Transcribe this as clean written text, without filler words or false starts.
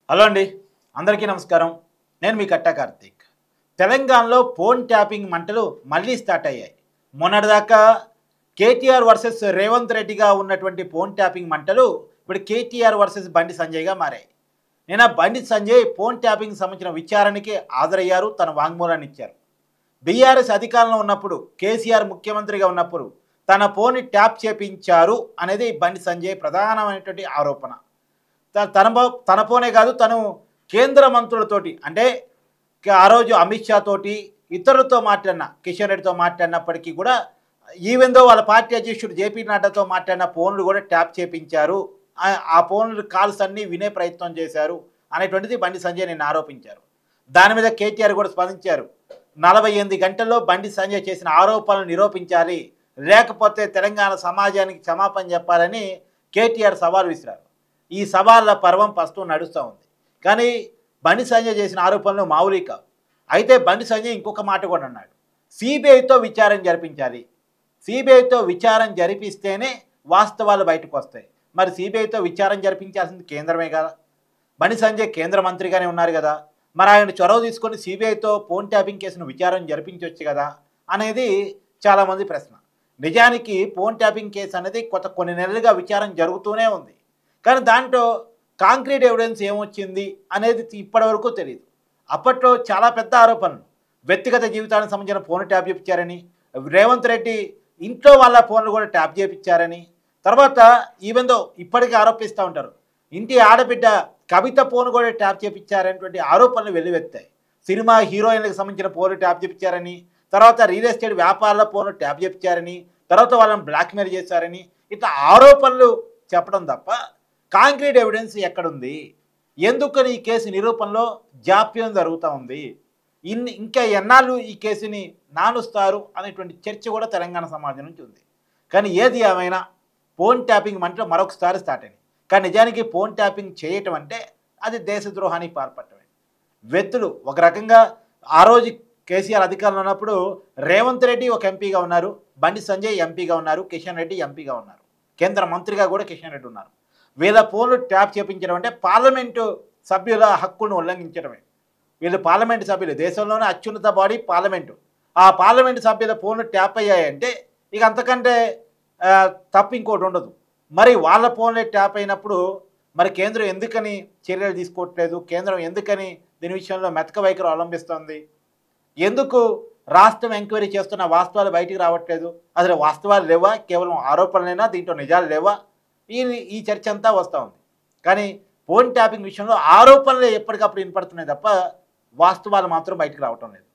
Hello అండి, అందరికీ నమస్కారం. నేను మీ కట్టా కార్తీక్. తెలంగాణలో ఫోన్ ట్యాపింగ్ మంటలు మళ్ళీ స్టార్ట్ అయ్యాయి. మొన్నటిదాకా కేటీఆర్ వర్సెస్ రేవంత్ రెడ్డిగా ఉన్నటువంటి ఫోన్ ట్యాపింగ్ మంటలు ఇప్పుడు కేటీఆర్ వర్సెస్ బండి సంజయ్గా మారాయి. నిన్న బండి సంజయ్ ఫోన్ ట్యాపింగ్ సంబంధించిన విచారణకి హాజరయ్యారు, తన వాంగ్మూలాన్ని ఇచ్చారు. బీఆర్ఎస్ అధికారంలో ఉన్నప్పుడు, కేసీఆర్ ముఖ్యమంత్రిగా ఉన్నప్పుడు తన ఫోన్ని ట్యాప్ చేపించారు అనేది బండి సంజయ్ ప్రధానమైనటువంటి ఆరోపణ. తన ఫోనే కాదు, తను కేంద్ర మంత్రులతోటి అంటే ఆ రోజు అమిత్ షా తోటి ఇతరులతో మాట్లాడిన, కిషన్ రెడ్డితో మాట్లాడినప్పటికీ కూడా ఈవెందో వాళ్ళ పార్టీ అధ్యక్షుడు జేపీ నడ్డాతో మాట్లాడిన ఫోన్లు కూడా ట్యాప్ చేపించారు, ఆ ఫోన్లు కాల్స్ అన్నీ వినే ప్రయత్నం చేశారు అనేటువంటిది బండి సంజయ్ నిన్న ఆరోపించారు. దాని మీద కేటీఆర్ కూడా స్పందించారు. 48 గంటల్లో బండి సంజయ్ చేసిన ఆరోపణలు నిరూపించాలి, లేకపోతే తెలంగాణ సమాజానికి క్షమాపణ చెప్పాలని కేటీఆర్ సవాల్ విసిరారు. ఈ సవాళ్ళ పర్వం ప్రస్తుతం నడుస్తూ ఉంది. కానీ బండి సంజయ్ చేసిన ఆరోపణలు మామూలు కావు. అయితే బండి సంజయ్ ఇంకొక మాట కూడా అన్నాడు, సిబిఐతో విచారణ జరిపించాలి, సిబిఐతో విచారణ జరిపిస్తేనే వాస్తవాలు బయటకు వస్తాయి. మరి సిబిఐతో విచారణ జరిపించాల్సింది కేంద్రమే కదా, బండి సంజయ్ కేంద్ర మంత్రిగానే ఉన్నారు కదా, మరి ఆయన చొరవ తీసుకొని సిబిఐతో ఫోన్ ట్యాపింగ్ కేసును విచారణ జరిపించవచ్చు కదా అనేది చాలామంది ప్రశ్న. నిజానికి ఫోన్ ట్యాపింగ్ కేసు అనేది కొన్ని నెలలుగా విచారణ జరుగుతూనే ఉంది. కానీ దాంట్లో కాంక్రీట్ ఎవిడెన్స్ ఏమొచ్చింది అనేది ఇప్పటివరకు తెలియదు. అప్పట్లో చాలా పెద్ద ఆరోపణలు, వ్యక్తిగత జీవితానికి సంబంధించిన ఫోన్ ట్యాప్ చేయించారని, రేవంత్ రెడ్డి ఇంట్లో వాళ్ళ ఫోన్లు కూడా ట్యాప్ చేయించారని, తర్వాత ఈవెందో ఇప్పటికీ ఆరోపిస్తూ ఉంటారు, ఇంటి ఆడబిడ్డ కవిత ఫోన్ కూడా ట్యాప్ చేయించారనేటువంటి ఆరోపణలు వెల్లువెత్తాయి. సినిమా హీరోయిన్లకు సంబంధించిన ఫోన్లు ట్యాప్ చేయించారని, తర్వాత రియల్ ఎస్టేట్ వ్యాపారుల ఫోన్లు ట్యాప్ చేయించారని, తర్వాత వాళ్ళని బ్లాక్మెయిల్ చేశారని, ఇట్లా ఆరోపణలు చెప్పడం తప్ప కాంక్రీట్ ఎవిడెన్స్ ఎక్కడుంది, ఎందుకని ఈ కేసు నిరూపణలో జాప్యం జరుగుతూ ఉంది, ఇంకా ఎన్నాళ్ళు ఈ కేసుని నానుస్తారు అనేటువంటి చర్చ కూడా తెలంగాణ సమాజం నుంచి ఉంది. కానీ ఏది ఏమైనా ఫోన్ ట్యాపింగ్ మంటలు మరొకసారి స్టార్ట్ అయింది. కానీ నిజానికి ఫోన్ ట్యాపింగ్ చేయటం అంటే అది దేశద్రోహానికి పాల్పడటమే. వ్యక్తులు ఒక రకంగా ఆ రోజు కేసీఆర్ అధికారంలో ఉన్నప్పుడు రేవంత్ రెడ్డి ఒక ఎంపీగా ఉన్నారు, బండి సంజయ్ ఎంపీగా ఉన్నారు, కిషన్ రెడ్డి ఎంపీగా ఉన్నారు, కేంద్ర మంత్రిగా కూడా కిషన్ రెడ్డి ఉన్నారు. వీళ్ళ ఫోన్లు ట్యాప్ చేయించడం అంటే పార్లమెంటు సభ్యుల హక్కులను ఉల్లంఘించడమే. వీళ్ళు పార్లమెంటు సభ్యులు, దేశంలోనే అత్యున్నత బాడీ పార్లమెంటు. ఆ పార్లమెంటు సభ్యుల ఫోన్లు ట్యాప్ అయ్యాయంటే ఇక అంతకంటే తప్పు ఇంకోటి ఉండదు. మరి వాళ్ళ ఫోన్లే ట్యాప్ అయినప్పుడు మరి కేంద్రం ఎందుకని చర్యలు తీసుకోవట్లేదు, కేంద్రం ఎందుకని దీని విషయంలో మెతక వైఖరి అవలంబిస్తోంది, ఎందుకు రాష్ట్రం ఎంక్వైరీ చేస్తున్న వాస్తవాలు బయటికి రావట్లేదు, అసలు వాస్తవాలు లేవా, కేవలం ఆరోపణలైనా, దీంట్లో నిజాలు లేవా, ఈ చర్చ అంతా వస్తూ ఉంది. కానీ ఫోన్ ట్యాపింగ్ విషయంలో ఆరోపణలు ఎప్పటికప్పుడు వినపడుతున్నాయి తప్ప వాస్తవాలు మాత్రం బయటకు రావటం లేదు.